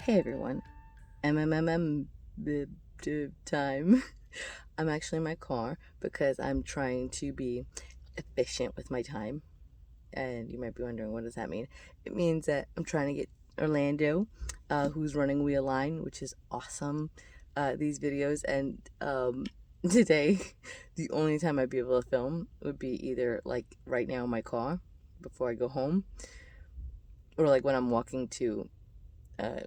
Hey everyone, time. I'm actually in my car because I'm trying to be efficient with my time. And you might be wondering, what does that mean? It means that I'm trying to get Orlando, who's running Wheel Line, which is awesome, these videos. And today, the only time I'd be able to film would be either like right now in my car before I go home, or like when I'm walking to uh,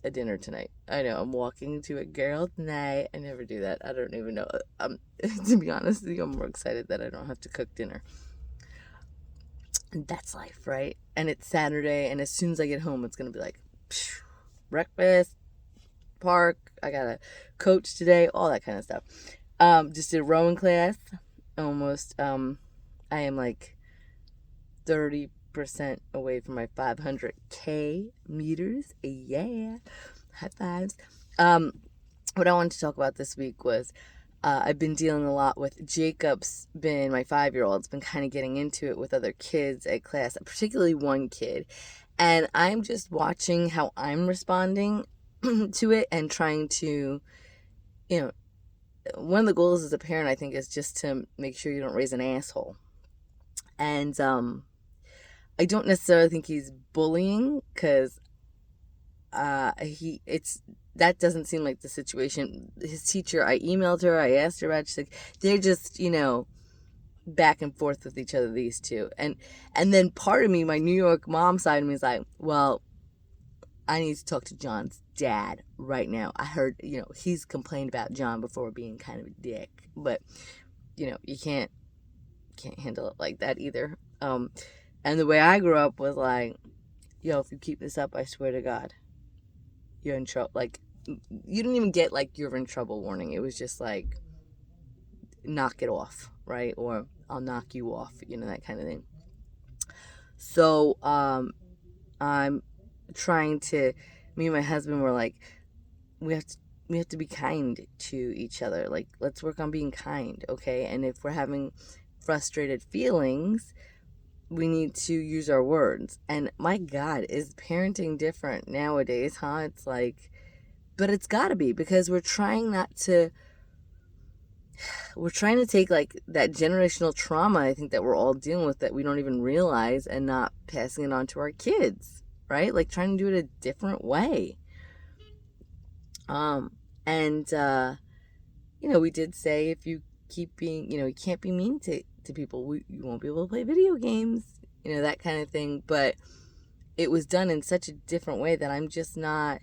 a dinner tonight. I know I'm walking to a girl tonight. I never do that. I don't even know. To be honest with you, I'm more excited that I don't have to cook dinner. And that's life, right? And it's Saturday, and as soon as I get home, it's gonna be like breakfast, park. I got a coach today, all that kind of stuff. Just did a rowing class. Almost. I am like 30% away from my 500K meters. Yeah. High fives. What I wanted to talk about this week was I've been dealing a lot with Jacob's been, my 5-year-old's been kind of getting into it with other kids at class, particularly one kid. And I'm just watching how I'm responding to it and trying to, you know, one of the goals as a parent, I think, is just to make sure you don't raise an asshole. And I don't necessarily think he's bullying, because that doesn't seem like the situation. His teacher, I emailed her, I asked her about it, she's like, they're just, back and forth with each other, these two. And then part of me, my New York mom side of me, is like, well, I need to talk to John's dad right now. I heard, he's complained about John before being kind of a dick, but you can't handle it like that either. And the way I grew up was like, yo, if you keep this up, I swear to God, you're in trouble. Like, you didn't even get like you're in trouble warning. It was just like, knock it off, right? Or I'll knock you off, that kind of thing. So I'm trying to, me and my husband were like, we have to be kind to each other. Like, let's work on being kind, okay? And if we're having frustrated feelings, we need to use our words. And my God, is parenting different nowadays, huh? It's like, but it's got to be, because we're trying to take like that generational trauma, I think, that we're all dealing with, that we don't even realize, and not passing it on to our kids, right? Like trying to do it a different way. We did say, if you keep being, you can't be mean to people, you won't be able to play video games, that kind of thing. But it was done in such a different way that I'm just not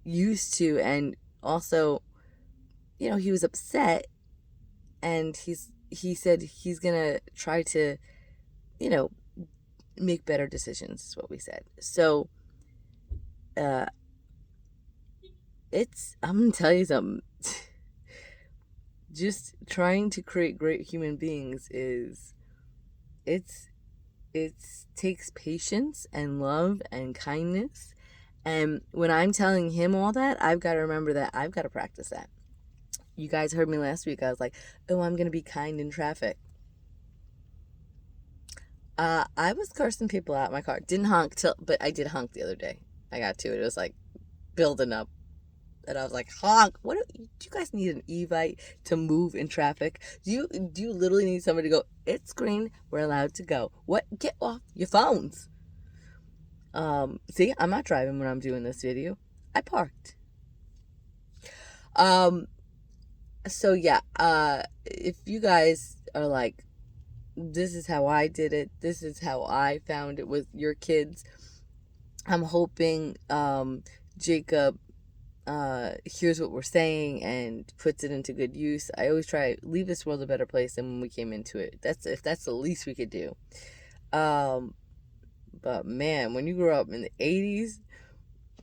used to. And also, he was upset, and he said he's gonna try to, make better decisions, is what we said. So I'm gonna tell you something. Just trying to create great human beings it takes patience and love and kindness. And when I'm telling him all that, I've got to remember that I've got to practice that. You guys heard me last week. I was like, oh, I'm going to be kind in traffic. I was cursing people out in my car. Didn't honk but I did honk the other day. I got to it. It was like building up. And I was like, honk. Do you guys need an Evite to move in traffic? Do you literally need somebody to go, it's green, we're allowed to go? What? Get off your phones. See, I'm not driving when I'm doing this video. I parked. So yeah, if you guys are like, this is how I did it, this is how I found it with your kids, I'm hoping Jacob hears what we're saying and puts it into good use. I always try to leave this world a better place than when we came into it. If that's the least we could do. But man, when you grew up in the 80s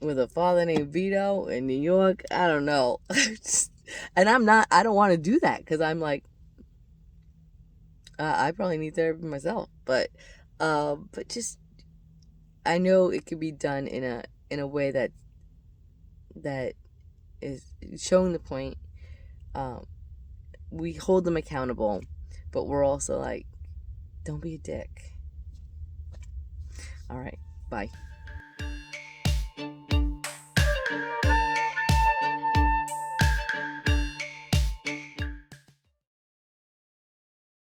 with a father named Vito in New York, I don't know. And I don't want to do that, because I'm like, I probably need therapy myself. But just, I know it could be done in a way that is showing the point. We hold them accountable, but we're also like, don't be a dick. All right, bye.